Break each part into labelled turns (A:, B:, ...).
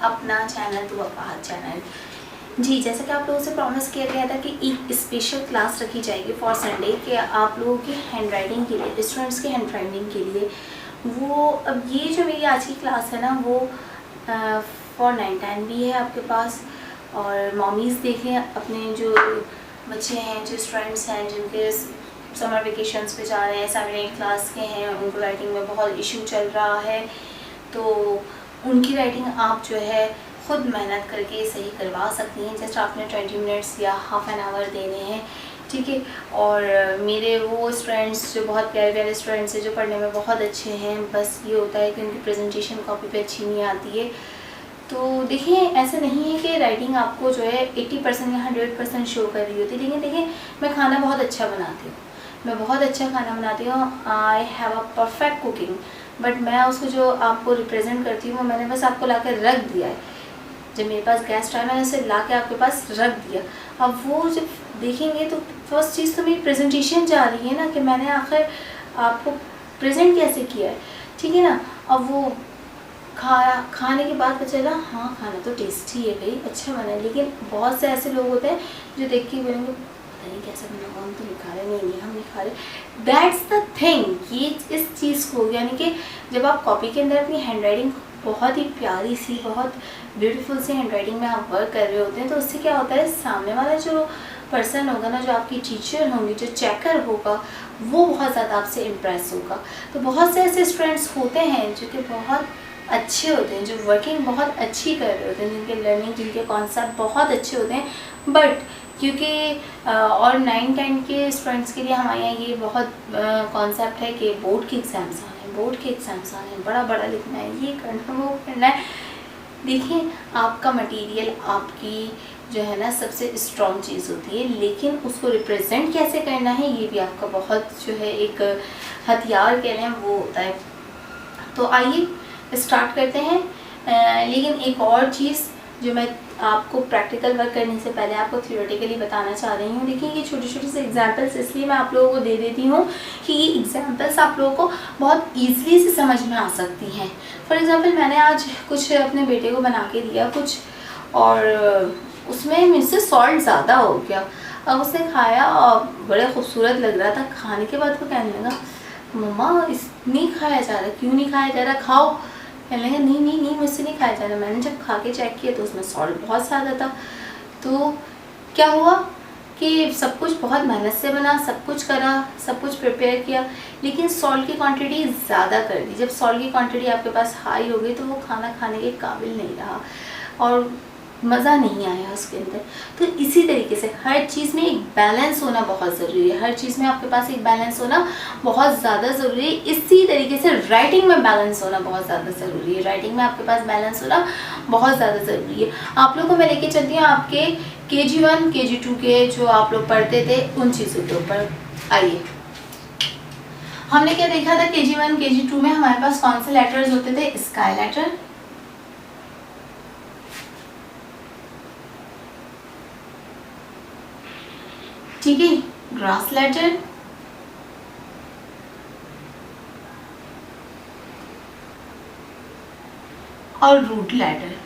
A: अपना चैनल तो वफ़ाहत चैनल। जी, जैसा कि आप लोगों से प्रॉमिस किया गया था कि एक स्पेशल क्लास रखी जाएगी फॉर संडे कि आप लोगों की हैंड राइटिंग के लिए, स्टूडेंट्स की हैंड राइटिंग के लिए। वो अब ये जो मेरी आज की क्लास है ना, वो फॉर 9-10 भी है आपके पास। और मॉमीज़ देखें अपने जो बच्चे हैं, जो स्टूडेंट्स हैं जिनके समर वेकेशंस पे जा रहे हैं, 7-8 क्लास के हैं, उनको राइटिंग में बहुत इशू चल रहा है, तो उनकी राइटिंग आप जो है ख़ुद मेहनत करके सही करवा सकती हैं। जस्ट आपने 20 मिनट्स या हाफ़ एन आवर देने हैं, ठीक है। और मेरे वो स्टूडेंट्स जो बहुत प्यारे प्यारे स्टूडेंट्स हैं, जो पढ़ने में बहुत अच्छे हैं, बस ये होता है कि उनकी प्रेजेंटेशन कॉपी पे अच्छी नहीं आती है। तो देखिए, ऐसा नहीं है कि राइटिंग आपको जो है 80% या 100% शो कर रही होती है, लेकिन देखिए मैं खाना बहुत अच्छा बनाती हूँ, मैं बहुत अच्छा खाना बनाती हूँ। I have a perfect cooking, but मैं उसको जो आपको रिप्रेजेंट करती हूँ, मैंने बस आपको ला कर रख दिया है। जब मेरे पास गेस्ट आए, मैंने उसे ला के आपके पास रख दिया। अब वो जब देखेंगे तो फर्स्ट चीज़ तो मेरी प्रेजेंटेशन जा रही है ना, कि मैंने आखिर आपको प्रेजेंट कैसे किया है, ठीक है ना। अब वो खाने के बाद पता चला हाँ खाना तो टेस्टी है भाई, अच्छा बना है, लेकिन बहुत से ऐसे लोग होते हैं जो देख के बोलेंगे पता नहीं कैसा बना होगा, हम तो नहीं खा रहे, नहीं हम नहीं खा रहे। दैट्स द थिंग, ये इस चीज़ को, यानी कि जब आप कॉपी के अंदर अपनी हैंड राइटिंग बहुत ही प्यारी सी, बहुत ब्यूटीफुल सी हैंड राइटिंग में आप वर्क कर रहे होते हैं, तो उससे क्या होता है, सामने वाला जो पर्सन होगा ना, जो आपकी टीचर होंगी, जो चेकर होगा, वो बहुत ज़्यादा आपसे इम्प्रेस होगा। तो बहुत से ऐसे स्टूडेंट्स होते हैं जो कि बहुत अच्छे होते हैं, जो वर्किंग बहुत अच्छी कर रहे होते हैं, जिनके लर्निंग, जिनके कॉन्सेप्ट बहुत अच्छे होते हैं, बट क्योंकि और 9-10 के स्टूडेंट्स के लिए हमारे यहाँ ये बहुत कॉन्सेप्ट है कि बोर्ड के एग्ज़ाम्स आने हैं, बोर्ड के एग्ज़ाम्स आने हैं, बड़ा बड़ा लिखना है, ये करना वो करना है। देखिए, आपका मटेरियल आपकी जो है ना सबसे स्ट्रॉन्ग चीज़ होती है, लेकिन उसको रिप्रेजेंट कैसे करना है ये भी आपका बहुत जो है एक हथियार कह लें वो होता है। तो आइए स्टार्ट करते हैं। लेकिन एक और चीज़ जो मैं आपको प्रैक्टिकल वर्क करने से पहले आपको थियोरेटिकली बताना चाह रही हूँ। देखिए, ये छोटे छोटे से एग्जांपल्स इसलिए मैं आप लोगों को दे देती हूँ कि ये एग्जांपल्स आप लोगों को बहुत ईज़िली से समझ में आ सकती हैं। फॉर एग्ज़ाम्पल, मैंने आज कुछ अपने बेटे को बना के दिया कुछ, और उसमें मुझसे सॉल्ट ज़्यादा हो गया। अब उसने खाया और बड़ा खूबसूरत लग रहा था, खाने के बाद वो कहने लगा मम्मा इस नहीं खाया जा रहा, क्यों नहीं खाया जा रहा, खाओ। कहने लगा नहीं नहीं नहीं मुझसे नहीं खाया जा रहा। मैंने जब खा के चेक किया तो उसमें सॉल्ट बहुत ज़्यादा था। तो क्या हुआ कि सब कुछ बहुत मेहनत से बना, सब कुछ करा, सब कुछ प्रिपेयर किया, लेकिन सॉल्ट की क्वांटिटी ज़्यादा कर दी। जब सॉल्ट की क्वांटिटी आपके पास हाई हो गई तो वो खाना खाने के काबिल नहीं रहा और मज़ा नहीं आया उसके अंदर। तो इसी तरीके से हर चीज़ में एक बैलेंस होना बहुत ज़रूरी है, हर चीज़ में आपके पास एक बैलेंस होना बहुत ज़्यादा ज़रूरी है। इसी तरीके से राइटिंग में बैलेंस होना बहुत ज़्यादा ज़रूरी है, राइटिंग में आपके पास बैलेंस होना बहुत ज़्यादा ज़रूरी है। आप लोगों को मैं लेके चलती हूँ आपके KG1 KG2 के जो आप लोग पढ़ते थे उन चीज़ों के ऊपर। आइए, हमने क्या देखा था, KG1 KG2 में हमारे पास कौन से लेटर्स होते थे, स्काई लेटर, ठीक है, ग्रास लेटर, और root letter.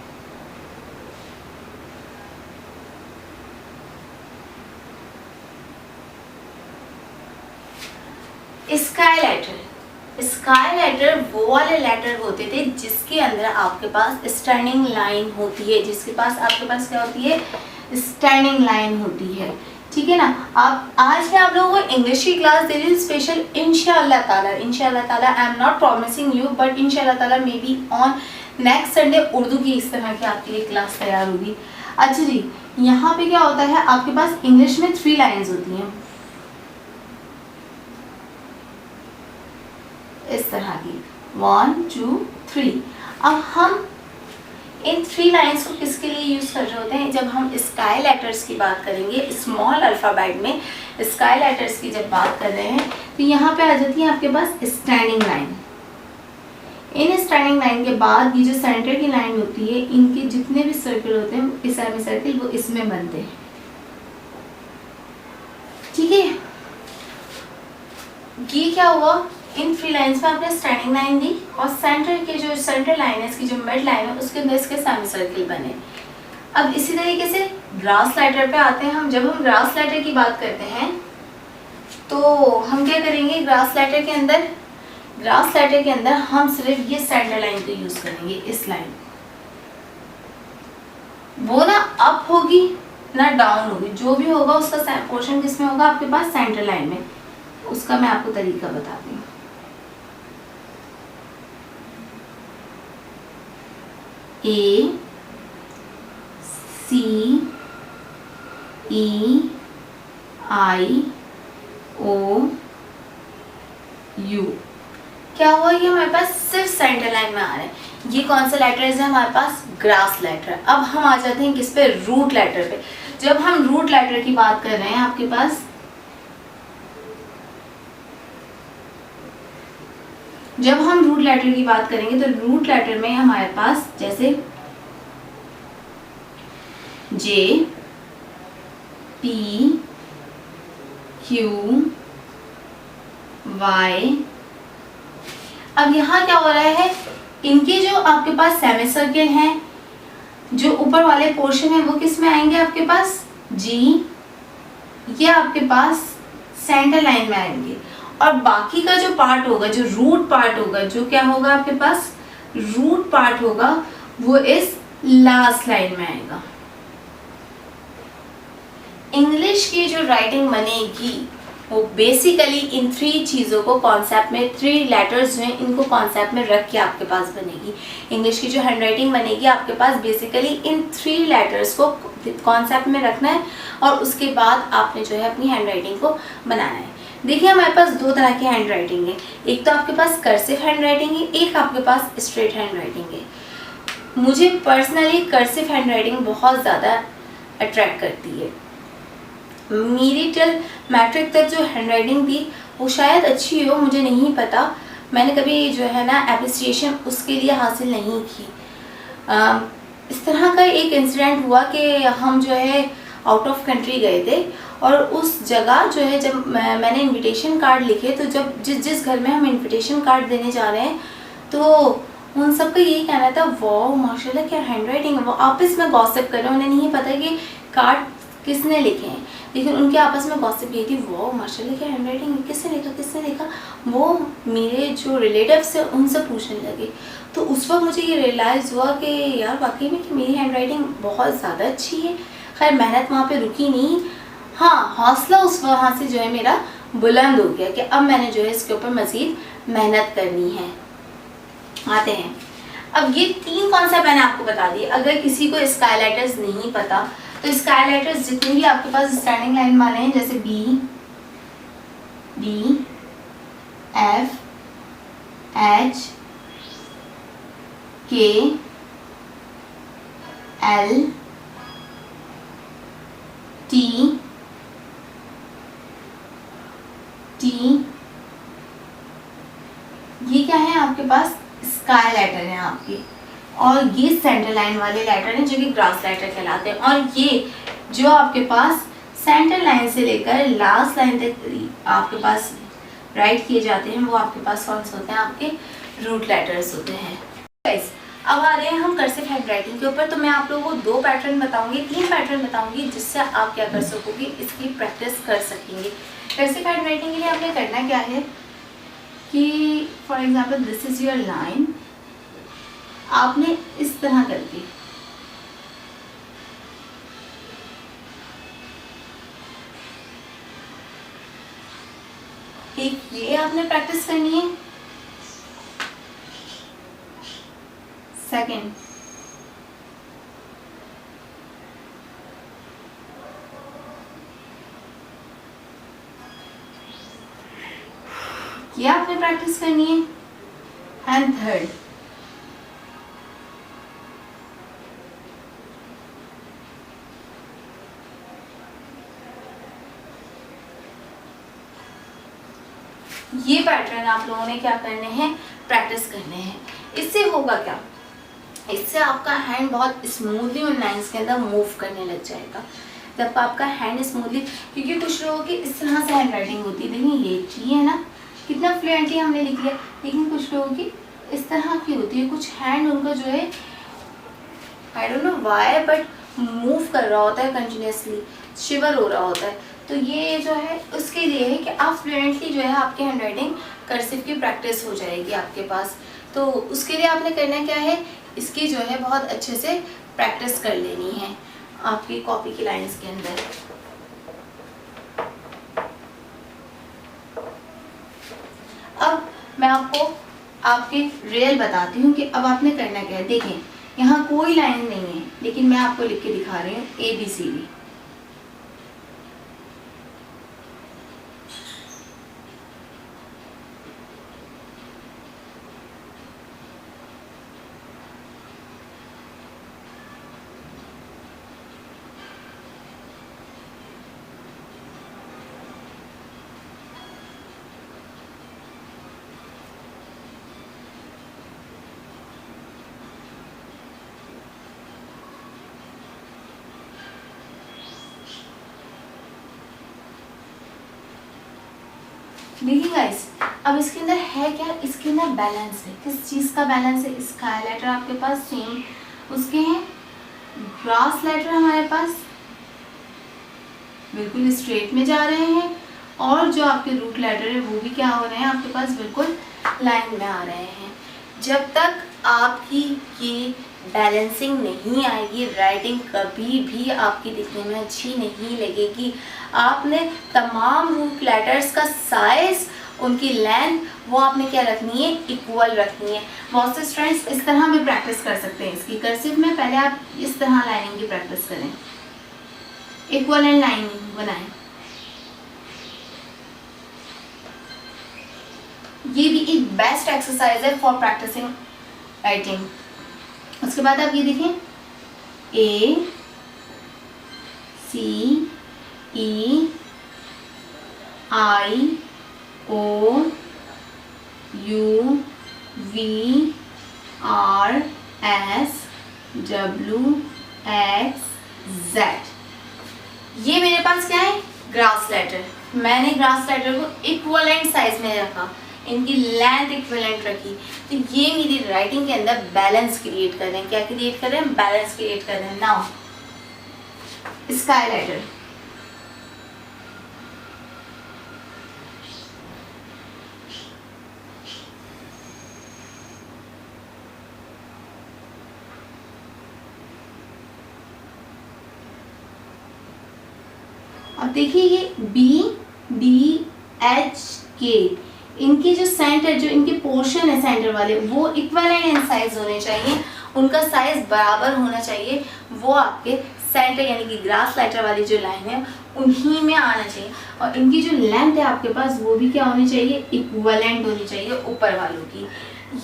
A: Sky letter, sky letter वो वाले लेटर होते थे जिसके अंदर आपके पास स्टैंडिंग लाइन होती है, जिसके पास आपके पास क्या होती है, स्टैंडिंग लाइन होती है, ठीक है ना। आप आज मैं आप लोगों को इंग्लिश की क्लास दे रही हूँ स्पेशल, इंशाअल्लाह ताला I am not promising you, but इंशाअल्लाह ताला may be on next Sunday Urdu की इस तरह की आपके लिए क्लास तैयार होगी। अच्छा जी, यहाँ पे क्या होता है, आपके पास इंग्लिश में 3 लाइन्स होती हैं इस तरह की, 1 2 3। अब हम इन 3 लाइन्स को किसके लिए यूज़ कर रहे होते हैं, जब हम स्काई लेटर्स की बात करेंगे, स्मॉल अल्फ़ाबेट में स्काई लेटर्स की जब बात कर रहे हैं, तो यहाँ पे आ जाती है आपके पास स्टैंडिंग लाइन। इन स्टैंडिंग लाइन के बाद ये जो सेंटर की लाइन होती है, इनके जितने भी सर्कल होते हैं, सेमी सर्कल, वो इसमें बनते हैं, ठीक है। ये क्या हुआ, इन 3 लाइंस में आपने स्टैंडिंग लाइन दी और सेंटर के जो सेंटर लाइन है, इसकी जो मिड लाइन है, उसके अंदर इसके सेमी सर्किल बने। अब इसी तरीके से ग्रास लाइटर पे आते हैं हम। जब हम ग्रास लाइटर की बात करते हैं तो हम क्या करेंगे, ग्रास लाइटर के अंदर हम सिर्फ ये सेंटर लाइन को यूज करेंगे। इस लाइन वो ना अप होगी ना डाउन होगी, जो भी होगा उसका पोर्शन किस में होगा, आपके पास सेंटर लाइन में। उसका मैं आपको तरीका बताती हूँ। A C E I O U, क्या हुआ, ये हमारे पास सिर्फ सेंटर लाइन में आ रहे हैं। ये कौन सा लेटर्स है हमारे पास, ग्रास लेटर। अब हम आ जाते हैं किस पे, रूट लेटर पे। जब हम रूट लेटर की बात कर रहे हैं, आपके पास जब हम रूट लेटर की बात करेंगे तो रूट लेटर में हमारे पास जैसे J P Q Y। अब यहाँ क्या हो रहा है, इनके जो आपके पास सेमी सर्किल हैं, जो ऊपर वाले पोर्शन है वो किस में आएंगे, आपके पास G, ये आपके पास सेंटर लाइन में आएंगे। और बाकी का जो पार्ट होगा, जो रूट पार्ट होगा, जो क्या होगा आपके पास रूट पार्ट होगा, वो इस लास्ट लाइन में आएगा। इंग्लिश की जो राइटिंग बनेगी वो बेसिकली इन 3 चीज़ों को कॉन्सेप्ट में, 3 लेटर्स जो हैं इनको कॉन्सेप्ट में रख के आपके पास बनेगी। इंग्लिश की जो हैंडराइटिंग बनेगी आपके पास बेसिकली इन 3 लेटर्स को कॉन्सेप्ट में रखना है और उसके बाद आपने जो है अपनी हैंडराइटिंग को बनाना है। देखिए हमारे पास 2 तरह की हैंडराइटिंग है। एक तो आपके पास कर्सिव हैंडराइटिंग है, एक आपके पास स्ट्रेट हैंडराइटिंग है। मुझे पर्सनली कर्सिव हैंडराइटिंग बहुत ज़्यादा अट्रैक्ट करती है। मेरी टिल मैट्रिक तक जो हैंडराइटिंग थी वो शायद अच्छी हो, मुझे नहीं पता, मैंने कभी जो है ना एप्रिसिएशन उसके लिए हासिल नहीं की। इस तरह का एक इंसिडेंट हुआ कि हम जो है आउट ऑफ कंट्री गए थे और उस जगह जो है जब मैंने इनविटेशन कार्ड लिखे, तो जब जिस घर में हम इनविटेशन कार्ड देने जा रहे हैं तो उन सबका यही कहना था, वाह माशाल्लाह क्या हैंडराइटिंग है। वो आपस में गॉसिप कर रहे हैं, उन्हें नहीं पता कि कार्ड किसने लिखे हैं, लेकिन उनके आपस में गॉसिप ये थी, वाह माशाल्लाह क्या हैंडराइटिंग है, किसने लिखा। वो मेरे जो रिलेटिव्स है उनसे पूछने लगे। तो उस वक्त मुझे ये रियलाइज़ हुआ कि यार वाकई में कि मेरी हैंडराइटिंग बहुत ज़्यादा अच्छी है। खैर मेहनत वहाँ पे रुकी नहीं, हाँ हौसला उस वहाँ से जो है मेरा बुलंद हो गया कि अब मैंने जो है इसके ऊपर मज़ीद मेहनत करनी है। आते हैं अब ये 3 कॉन्सेप्ट मैंने आपको बता दिए। अगर किसी को स्काई लेटर्स नहीं पता तो स्काई लेटर्स जितने भी आपके पास स्टैंडिंग लाइन वाले हैं, जैसे B, D, F, H, K, L, T, ये क्या है आपके पास स्काई लेटर है आपके, और ये सेंटर लाइन वाले लेटर हैं जो कि ग्रास लेटर कहलाते हैं। और ये जो आपके पास सेंटर लाइन से लेकर लास्ट लाइन तक आपके पास राइट किए जाते हैं, वो आपके पास कौन से होते हैं, आपके रूट लेटर्स होते हैं। गाइस अब आ रहे हैं हम कर्सिव हैंडराइटिंग के ऊपर। तो मैं आप लोगों को 2 पैटर्न बताऊंगी, 3 पैटर्न बताऊंगी जिससे आप क्या कर सकोगे, इसकी प्रैक्टिस कर सकेंगे। कर्सिव हैंडराइटिंग के लिए आपने करना क्या है कि for example this is your line, आपने इस तरह करके एक ये आपने प्रैक्टिस करनी है। सेकंड ये आपने प्रैक्टिस करनी है। एंड थर्ड ये पैटर्न आप लोगों ने क्या करने हैं, प्रैक्टिस करने हैं। इससे होगा क्या, इससे आपका हैंड बहुत स्मूथली उन लाइंस के अंदर मूव करने लग जाएगा। जब आपका हैंड स्मूथली, क्योंकि कुछ लोगों की इस तरह से हैंड राइटिंग होती है, देखिए ये है ना, कितना फ्लुएंटली हमने लिख लिया। लेकिन कुछ लोगों की इस तरह की होती है, कुछ हैंड उनका जो है I don't know why but move कर रहा होता है कंटिन्यूसली, शिवर हो रहा होता है। तो ये जो है उसके लिए है कि आप फ्लुएंटली जो है आपकी हैंडराइटिंग कर्सिव की प्रैक्टिस हो जाएगी आपके पास। तो उसके लिए आपने करना क्या है, इसकी जो है बहुत अच्छे से प्रैक्टिस कर लेनी है आपकी कॉपी की लाइंस के अंदर। अब मैं आपको आपके रियल बताती हूँ कि अब आपने करना क्या है। देखें यहाँ कोई लाइन नहीं है, लेकिन मैं आपको लिख के दिखा रही हूँ ABCD। देखिए गाइस, अब इसके अंदर है क्या, इसके अंदर बैलेंस है। किस चीज़ का बैलेंस है, स्काई लेटर आपके पास सेम उसके हैं, ग्रास लेटर हमारे पास बिल्कुल स्ट्रेट में जा रहे हैं, और जो आपके रूट लेटर है वो भी क्या हो रहे हैं आपके पास बिल्कुल लाइन में आ रहे हैं। जब तक आपकी ये बैलेंसिंग नहीं आएगी, राइटिंग कभी भी आपकी दिखने में अच्छी नहीं लगेगी। आपने तमाम रूट लेटर्स का साइज, उनकी लेंथ वो आपने क्या रखनी है, इक्वल रखनी है। बहुत से स्टूडेंट्स इस तरह भी प्रैक्टिस कर सकते हैं इसकी कर्सिव में। पहले आप इस तरह लाइनिंग की प्रैक्टिस करें, इक्वल एंड लाइनिंग बनाएं। ये भी एक बेस्ट एक्सरसाइज है फॉर प्रैक्टिसिंग राइटिंग। उसके बाद आप ये देखें ACEI OUVRSWXZ। ये मेरे पास क्या है, ग्रास लेटर। मैंने ग्रास लेटर को इक्वलेंट साइज में रखा, इनकी लेंथ इक्विवेलेंट रखी। तो ये मेरी राइटिंग के अंदर बैलेंस क्रिएट कर रहे हैं। क्या क्रिएट कर रहे हैं, बैलेंस क्रिएट कर रहे हैं। नाउ स्काई लेटर, अब देखिए ये BDHK, इनके जो सेंटर, जो इनके पोर्शन है सेंटर वाले, वो इक्विवेलेंट इन साइज होने चाहिए, उनका साइज बराबर होना चाहिए। वो आपके सेंटर यानी कि ग्रास लेटर वाली जो लाइन है उन्हीं में आना चाहिए। और इनकी जो लेंथ है आपके पास वो भी क्या होनी चाहिए, इक्विवेलेंट होनी चाहिए ऊपर वालों की।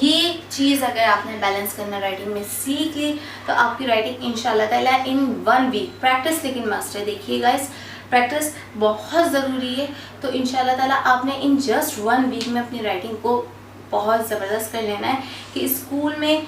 A: ये चीज़ अगर आपने बैलेंस करना राइटिंग में सीख ली तो आपकी राइटिंग इंशाल्लाह ताला इन 1 वीक प्रैक्टिस, लेकिन मस्ट है। देखिए गाइस, प्रैक्टिस बहुत ज़रूरी है। तो इंशाल्लाह ताला आपने इन जस्ट 1 वीक में अपनी राइटिंग को बहुत ज़बरदस्त कर लेना है कि स्कूल में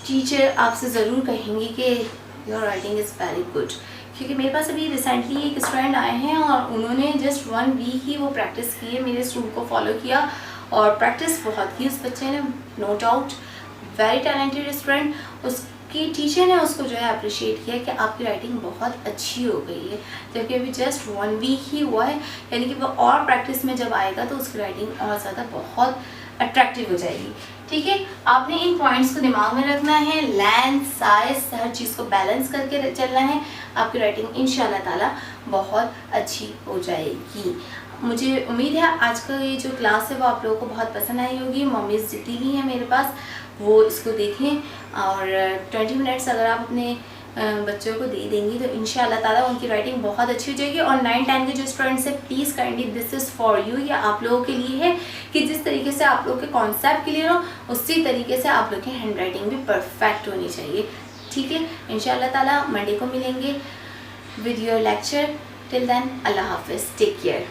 A: टीचर आपसे ज़रूर कहेंगे कि your writing is very good. क्योंकि मेरे पास अभी रिसेंटली एक स्टूडेंट आए हैं और उन्होंने जस्ट 1 वीक ही वो प्रैक्टिस की है, मेरे स्कूल को फॉलो किया और प्रैक्टिस बहुत की उस बच्चे ने। No doubt very talented student. उसकी टीचर ने उसको जो है अप्रिशिएट किया कि आपकी राइटिंग बहुत अच्छी हो गई है। जबकि अभी जस्ट 1 वीक ही हुआ है, यानी कि वो और प्रैक्टिस में जब आएगा तो उसकी राइटिंग और ज़्यादा बहुत अट्रैक्टिव हो जाएगी। ठीक है, आपने इन पॉइंट्स को दिमाग में रखना है, लेंथ, साइज, हर चीज़ को बैलेंस करके चलना है। आपकी राइटिंग इंशाल्लाह ताला बहुत अच्छी हो जाएगी। मुझे उम्मीद है आज का ये जो क्लास है वो आप लोगों को बहुत पसंद आई होगी। मम्मीज़ जितनी भी हैं मेरे पास वो इसको देखें और 20 मिनट्स अगर आप अपने बच्चों को दे देंगी तो इंशाल्लाह ताला उनकी राइटिंग बहुत अच्छी हो जाएगी। और 9-10 के जो स्टूडेंट्स हैं please kindly this is for you, या आप लोगों के लिए है कि जिस तरीके से आप लोग के कॉन्सेप्ट क्लियर हो उसी तरीके से आप लोग की हैंड राइटिंग भी परफेक्ट होनी चाहिए। ठीक है, इंशाल्लाह ताला मंडे को मिलेंगे with your lecture. Till then अल्लाह हाफिज़, टेक केयर।